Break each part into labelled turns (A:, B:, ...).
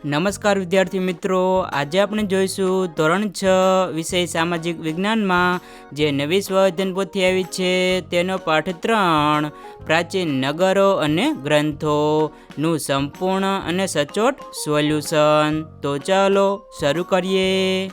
A: નમસ્કાર વિદ્યાર્થી મિત્રો, આજે આપણે જોઈશું ધોરણ 6 વિષય સામાજિક વિજ્ઞાનમાં જે નવી સ્વાધ્યાયન પોથી આવી છે તેનો પાઠ 3 પ્રાચીન નગરો અને ગ્રંથોનું સંપૂર્ણ અને સચોટ સોલ્યુશન। તો ચાલો શરૂ કરીએ।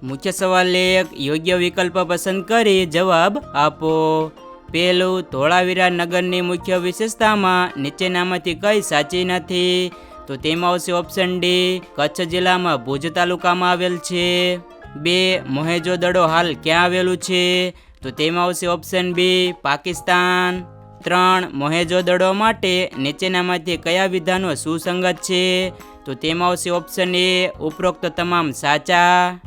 A: મુખ્ય સવાલ 1, યોગ્ય વિકલ્પ પસંદ કરી જવાબ આપો। પહેલું, ધોળાવીરા નગરની મુખ્ય વિશેષતામાં નીચેનામાંથી કઈ સાચી નથી? તો તેમાં આવશે ઓપ્શન ડી, કચ્છ જિલ્લામાં ભુજ તાલુકામાં આવેલ છે। 2, મોહેજો-દડો હાલ ક્યાં આવેલું છે? તો તેમાં આવશે ઓપ્શન બી, પાકિસ્તાન। 3, મોહેજો-દડો માટે નીચેનામાંથી કયા વિધાનો સુસંગત છે? તો તેમાં આવશે ઓપ્શન એ, ઉપરોક્ત તમામ સાચા।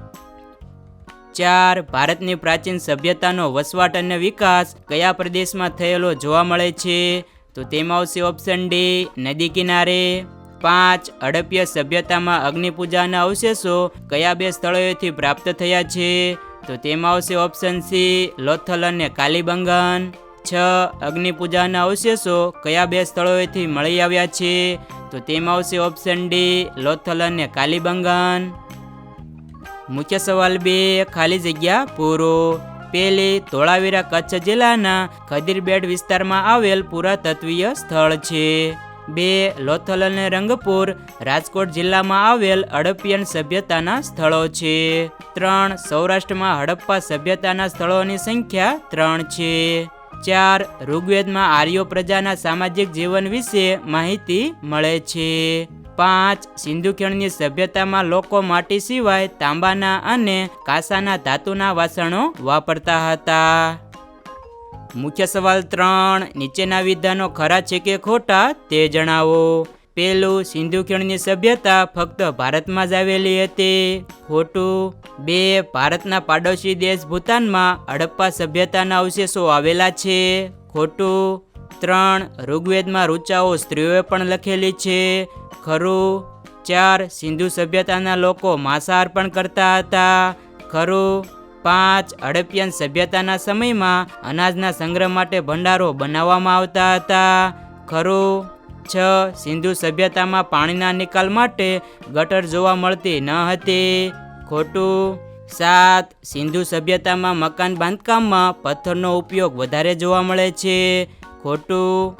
A: 4, ભારતની પ્રાચીન સભ્યતાનો વસવાટ અને વિકાસ કયા પ્રદેશમાં થયેલો જોવા મળે છે? તો તેમાં આવશે ઓપ્શન ડી, નદી કિનારે। 5, હડપ્પીય સભ્યતામાં અગ્નિપૂજાના અવશેષો કયા બે સ્થળોએથી પ્રાપ્ત થયા છે? તો તેમાં આવશે ઓપ્શન સી, લોથલ અને કાલીબંગન। 6, અગ્નિપૂજાના અવશેષો કયા બે સ્થળોએથી મળી આવ્યા છે? તો તેમાં આવશે ઓપ્શન ડી, લોથલ અને કાલીબંગન। મુખ્ય સવાલ 2, ખાલી જગ્યા પૂરો। પહેલી, ધોળાવીરા કચ્છ જિલ્લાના ખદીરબેટ વિસ્તારમાં આવેલ પુરાતત્વીય સ્થળ છે। 2, લોથલ અને રંગપુર રાજકોટ જિલ્લામાં આવેલ હડપ્પિયન સભ્યતાના સ્થળો છે। 3, સૌરાષ્ટ્રમાં હડપ્પા સભ્યતાના સ્થળોની સંખ્યા 3 છે। 4, ઋગ્વેદમાં આર્યો પ્રજાના સામાજિક જીવન વિશે માહિતી મળે છે। 5, સિંધુ ખીણની સભ્યતામાં લોકો માટી સિવાય તાંબાના અને કાંસાના ધાતુના વાસણો વાપરતા હતા। મુખ્ય સવાલ 3, નીચેના વિધાનો ખરા છે કે ખોટા તે જણાવો। પહેલું, સિંધુ ખીણની સભ્યતા ફક્ત ભારતમાં જ આવેલી હતી, ખોટું। 2, ભારતના પાડોશી દેશ ભૂતાનમાં હડપ્પા સભ્યતાના અવશેષો આવેલા છે, ખોટું। 3, ઋગ્વેદમાં ઋચાઓ સ્ત્રીઓએ પણ લખેલી છે, ખરું। 4, સિંધુ સભ્યતાના લોકો માંસાહાર પણ કરતા હતા, ખરું। 5, હડપ્પિયન સભ્યતાના સમયમાં અનાજના સંગ્રહ માટે ભંડારો બનાવવામાં આવતા હતા, ખરું। 6, સિંધુ સભ્યતામાં પાણીના નિકાલ માટે ગટર જોવા મળતી ન હતી, ખોટું। 7, સિંધુ સભ્યતામાં મકાન બાંધકામમાં પથ્થરનો ઉપયોગ વધારે જોવા મળે છે, ખોટું।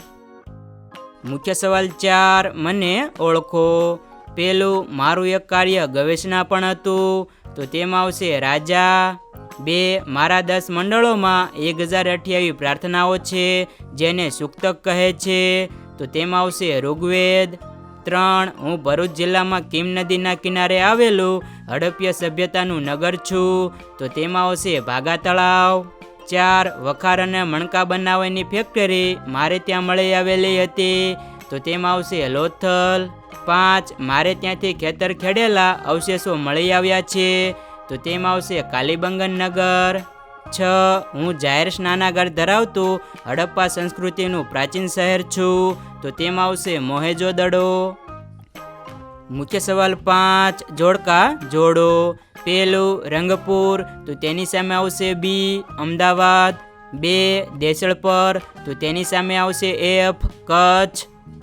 A: મુખ્ય સવાલ 4, મને ઓળખો। પહેલું, મારું એક કાર્ય ગવેષણા પણ હતું, તો તેમાં આવશે રાજા। 2, મારા 10 મંડળોમાં 1028 પ્રાર્થનાઓ છે જેને સૂક્તક કહે છે, તો તેમાં આવશે ઋગ્વેદ। 3, હું ભરૂચ જિલ્લામાં કીમ નદીના કિનારે આવેલું હડપ્પીય સભ્યતાનું નગર છું, તો તેમાં આવશે ભાગા તળાવ। 4, વખાર અને મણકા બનાવવાની ફેક્ટરી મારે ત્યાં મળી આવેલી હતી, તો તેમાં આવશે લોથલ। 5, મારે ત્યાંથી ખેતર ખેડેલા અવશેષો મળી આવ્યા છે, તો તેમાં આવશે કાલીબંગન નગર। 6, હું જાહેર સ્નાનાગાર ધરાવતું હડપ્પા સંસ્કૃતિનું પ્રાચીન શહેર છું, તો તેમાં આવશે મોહેજો-દડો। મુખ્ય સવાલ 5, જોડકા જોડો। પહેલું, રંગપુર, તો તેની સામે આવશે બી, અમદાવાદ। 2, દેસળપર, તો તેની સામે આવશે એફ, કચ્છ।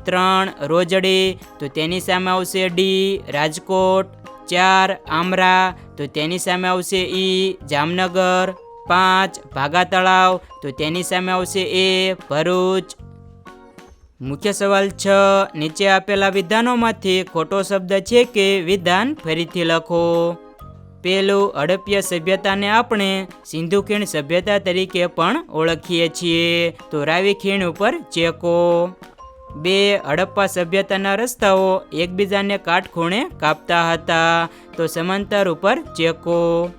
A: 3, રોજડી, તો તેની સામે આવશે ડી, રાજકોટ। 4, આમરા, તો તેની સામે આવશે ઈ, જામનગર। 5, ભાગા તળાવ, તો તેની સામે આવશે એ, ભરૂચ। મુખ્ય સવાલ 6, નીચે આપેલા વિધાનોમાંથી ખોટો શબ્દ છે કે વિધાન ફરીથી લખો। પહેલું, હડપ્પીય સભ્યતાને આપણે સિંધુ ખીણ સભ્યતા તરીકે પણ ઓળખીએ છીએ, તો રાવી ખીણ ઉપર ચેકો। 2, હડપ્પા સભ્યતાના રસ્તાઓ એકબીજાને કાટખૂણે કાપતા હતા, તો સમાંતર ઉપર ચેકો।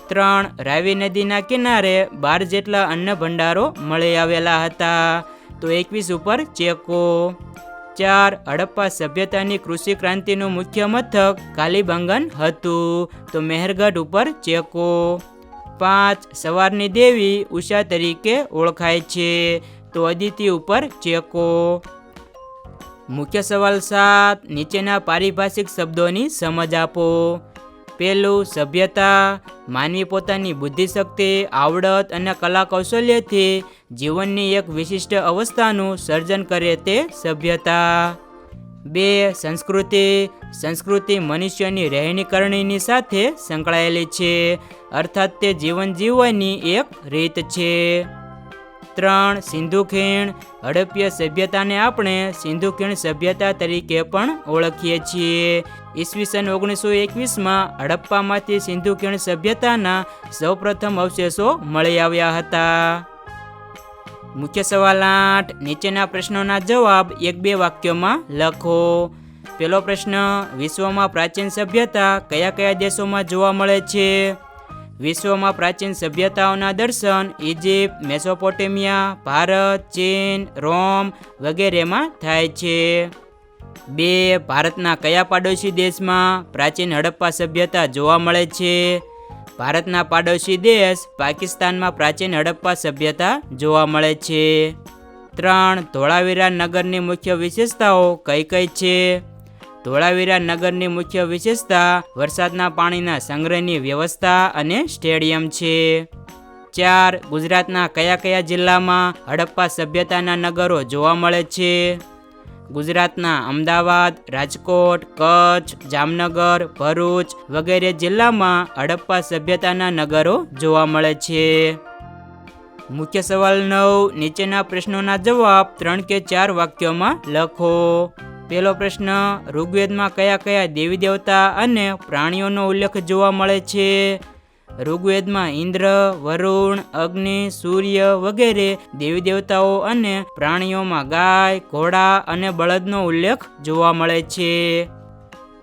A: 3, રાવી નદીના કિનારે 12 જેટલા અન્ન ભંડારો મળી આવેલા હતા, તો 21 ઉપર ચેકો। 4, હડપ્પા સભ્યતાની કૃષિ ક્રાંતિનું મુખ્ય મથક કાલીબંગન હતું, તો મહેરગઢ ઉપર ચેકો। 5, સવારની દેવી ઉષા તરીકે ઓળખાય છે, તો અદિતિ ઉપર ચેકો। મુખ્ય સવાલ 7, નીચેના પારિભાષિક શબ્દોની સમજ આપો। પહેલું, સભ્યતા, માનવી પોતાની બુદ્ધિશક્તિ, આવડત અને કલા કૌશલ્યથી જીવનની એક વિશિષ્ટ અવસ્થાનું સર્જન કરે તે સભ્યતા। 2. સંસ્કૃતિ મનુષ્યની રહેણી કરણીની સાથે સંકળાયેલી છે, અર્થાત તે જીવન જીવવાની એક રીત છે. 3. સિંધુ ખીણ. હડપ્પીય સભ્યતાને આપણે સિંધુ ખીણ સભ્યતા તરીકે પણ ઓળખીએ છીએ. ઈસવીસન 1921માં હડપ્પામાંથી સિંધુ ખીણ સભ્યતાના સૌપ્રથમ અવશેષો મળી આવ્યા હતા. મુખ્ય સવાલ 8. નીચેના પ્રશ્નોના જવાબ 1-2 વાક્યોમાં લખો. પહેલો પ્રશ્ન, વિશ્વમાં પ્રાચીન સભ્યતા કયા કયા દેશોમાં જોવા મળે છે? વિશ્વમાં પ્રાચીન સભ્યતાઓના દર્શન ઇજિપ્ત, મેસોપોટેમિયા, ભારત, ચીન, રોમ વગેરેમાં થાય છે. 2. ભારતના કયા પાડોશી દેશમાં પ્રાચીન હડપ્પા સભ્યતા જોવા મળે છે? ભારતના પાડોશી દેશ પાકિસ્તાનમાં પ્રાચીન હડપ્પા સભ્યતા જોવા મળે છે. 3. ધોળાવીરા નગરની મુખ્ય વિશેષતાઓ કઈ કઈ છે? ધોળાવીરા નગરની મુખ્ય વિશેષતા વરસાદના પાણીના સંગ્રહની વ્યવસ્થા અને સ્ટેડિયમ છે. 4. ગુજરાતના કયા કયા જિલ્લામાં હડપ્પા સભ્યતાના નગરો જોવા મળે છે? ગુજરાતના અમદાવાદ, રાજકોટ, કચ્છ, જામનગર, ભરૂચ વગેરે જિલ્લામાં હડપ્પા સભ્યતાના નગરો જોવા મળે છે. મુખ્ય સવાલ 9. નીચેના પ્રશ્નોના જવાબ 3 કે 4 વાક્યોમાં લખો. પહેલો પ્રશ્ન, ઋગ્વેદમાં કયા કયા દેવી દેવતા અને પ્રાણીઓનો ઉલ્લેખ જોવા મળે છે? ઋગ્વેદમાં ઇન્દ્ર, વરુણ, અગ્નિ, સૂર્ય વગેરે દેવી દેવતાઓ અને પ્રાણીઓમાં ગાય, ઘોડા અને બળદનો ઉલ્લેખ જોવા મળે છે.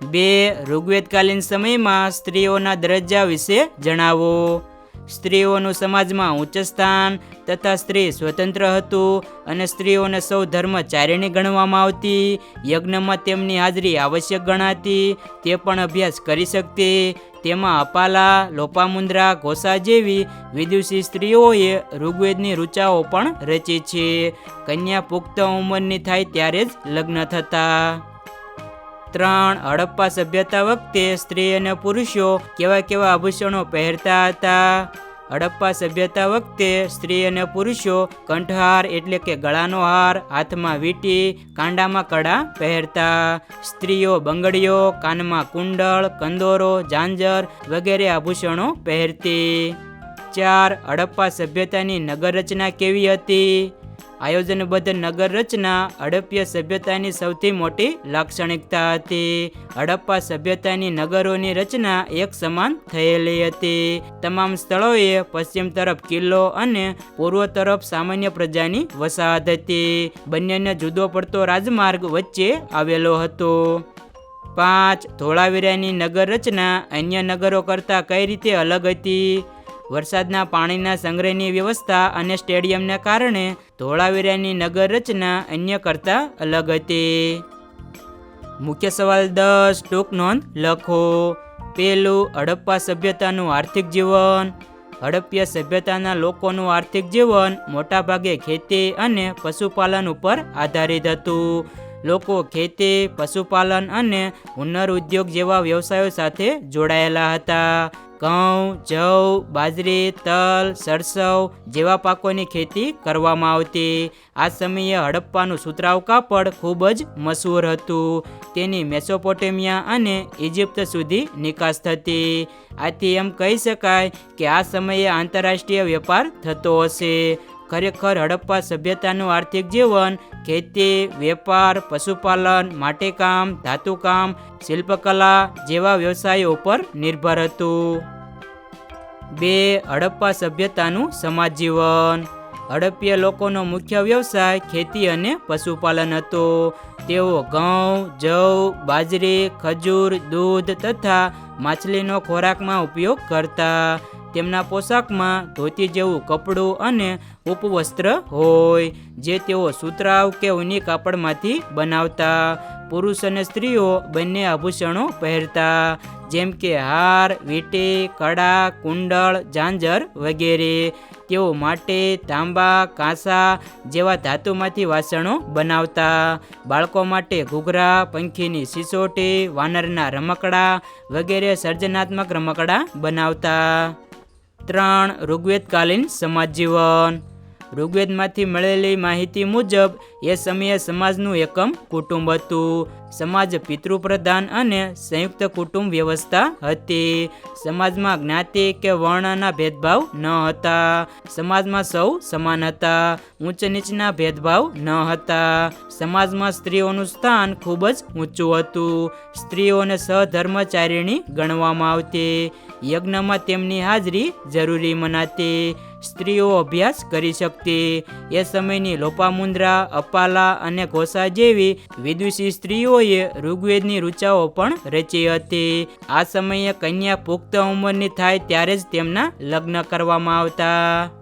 A: 2. ઋગ્વેદકાલીન સમયમાં સ્ત્રીઓના દરજ્જા વિશે જણાવો. સ્ત્રીઓનું સમાજમાં ઉચ્ચ સ્થાન તથા સ્ત્રી સ્વતંત્ર હતું અને સ્ત્રીઓને સૌ ધર્મચારિણી ગણવામાં આવતી. યજ્ઞમાં તેમની હાજરી આવશ્યક ગણાતી. તે પણ અભ્યાસ કરી શકતી. તેમાં અપાલા, લોપામુદ્રા, ઘોષા જેવી વિદુષી સ્ત્રીઓએ ઋગ્વેદની ઋચાઓ પણ રચી છે. કન્યા પુખ્ત ઉંમરની થાય ત્યારે જ લગ્ન થતા. 3. હડપ્પા સભ્યતા વખતે સ્ત્રી અને પુરુષો કેવા કેવા આભૂષણો પહેરતા હતા? હડપ્પા સભ્યતા વખતે સ્ત્રી અને પુરુષો કંઠહાર એટલે કે ગળાનો હાર, હાથમાં વીંટી, કાંડામાં કડા પહેરતા. સ્ત્રીઓ બંગડીઓ, કાનમાં કુંડળ, કંદોરો, ઝાંઝર વગેરે આભૂષણો પહેરતી. 4. હડપ્પા સભ્યતાની નગર રચના કેવી હતી? આયોજનબદ્ધ નગર રચના હડપ્પીય સભ્યતાની સૌથી મોટી લાક્ષણિકતા હતી. હડપ્પા સભ્યતાની નગરોની રચના એક સમાન થયેલી હતી. તમામ સ્થળોએ પશ્ચિમ તરફ કિલ્લો અને પૂર્વ તરફ સામાન્ય પ્રજાની વસાહત હતી. બંનેને જુદો પડતો રાજમાર્ગ વચ્ચે આવેલો હતો. 5. ધોળાવીરાની નગર રચના અન્ય નગરો કરતાં કઈ રીતે અલગ હતી? વરસાદના પાણીના સંગ્રહની વ્યવસ્થા અને સ્ટેડિયમને કારણે ધોળાવીરાની નગર રચના અન્ય કરતાં અલગ હતી. મુખ્ય સવાલ 10. ટૂંક નોંધ લખો. પહેલું, હડપ્પા સભ્યતાનું આર્થિક જીવન. હડપ્પીય સભ્યતાના લોકોનું આર્થિક જીવન મોટાભાગે ખેતી અને પશુપાલન ઉપર આધારિત હતું. લોકો ખેતી, પશુપાલન અને હુન્નર ઉદ્યોગ જેવા વ્યવસાયો સાથે જોડાયેલા હતા. ઘઉં, જવ, બાજરી, તલ, સરસવ જેવા પાકોની ખેતી કરવામાં આવતી. આ સમયે હડપ્પાનું સુતરાઉ કાપડ ખૂબ જ મશહૂર હતું. તેની મેસોપોટેમિયા અને ઇજિપ્ત સુધી નિકાસ થતી. આથી એમ કહી શકાય કે આ સમયે આંતરરાષ્ટ્રીય વેપાર થતો હશે. ખરેખર હડપ્પા સભ્યતાનું આર્થિક જીવન ખેતી, વેપાર, પશુપાલન, માટીકામ, ધાતુકામ, શિલ્પકલા જેવા વ્યવસાયો પર નિર્ભર હતું. 2. હડપ્પા સભ્યતાનું સમાજ જીવન. હડપ્પીય લોકોનો મુખ્ય વ્યવસાય ખેતી અને પશુપાલન હતો. તેઓ ઘઉં, જવ, બાજરી, ખજૂર, દૂધ તથા માછલીનો ખોરાકમાં ઉપયોગ કરતા. તેમના પોશાકમાં ધોતી જેવું કપડું અને ઉપવસ્ત્ર હોય, જે તેઓ સુતરાઉ કે ઊની કાપડમાંથી બનાવતા. પુરુષ અને સ્ત્રીઓ બંને આભૂષણો પહેરતા, જેમ કે હાર, વીંટી, કડા, કુંડળ, ઝાંઝર વગેરે. તેઓ માટી, તાંબા, કાંસા જેવા ધાતુમાંથી વાસણો બનાવતા. બાળકો માટે ઘૂઘરા, પંખીની સિસોટી, વાનરના રમકડા વગેરે સર્જનાત્મક રમકડા બનાવતા. 3. ઋગ્વેદકાલીન સમાજ જીવન. ઋગ્વેદમાંથી મળેલી માહિતી મુજબ એ સમયે સમાજનું એકમ કુટુંબ હતું. સમાજ પિતૃપ્રધાન અને સંયુક્ત કુટુંબ વ્યવસ્થા હતી. સમાજમાં જ્ઞાતિ કે વર્ણના ભેદભાવ ન હતા. સમાજમાં સૌ સમાન હતા. ઊંચ નીચના ભેદભાવ ન હતા. સમાજમાં સ્ત્રીઓનું સ્થાન ખૂબ જ ઊંચું હતું. સ્ત્રીઓને સહધર્મચારિણી ગણવામાં આવતી. યજ્ઞમાં તેમની હાજરી જરૂરી મનાતી. સ્ત્રીઓ અભ્યાસ કરી શકતી. એ સમયની લોપામુદ્રા, અપાલા અને ઘોષા જેવી વિદુષી સ્ત્રીઓએ ઋગ્વેદની ઋચાઓ પણ રચી હતી. આ સમયે કન્યા પુખ્ત ઉંમરની થાય ત્યારે જ તેમના લગ્ન કરવામાં આવતા.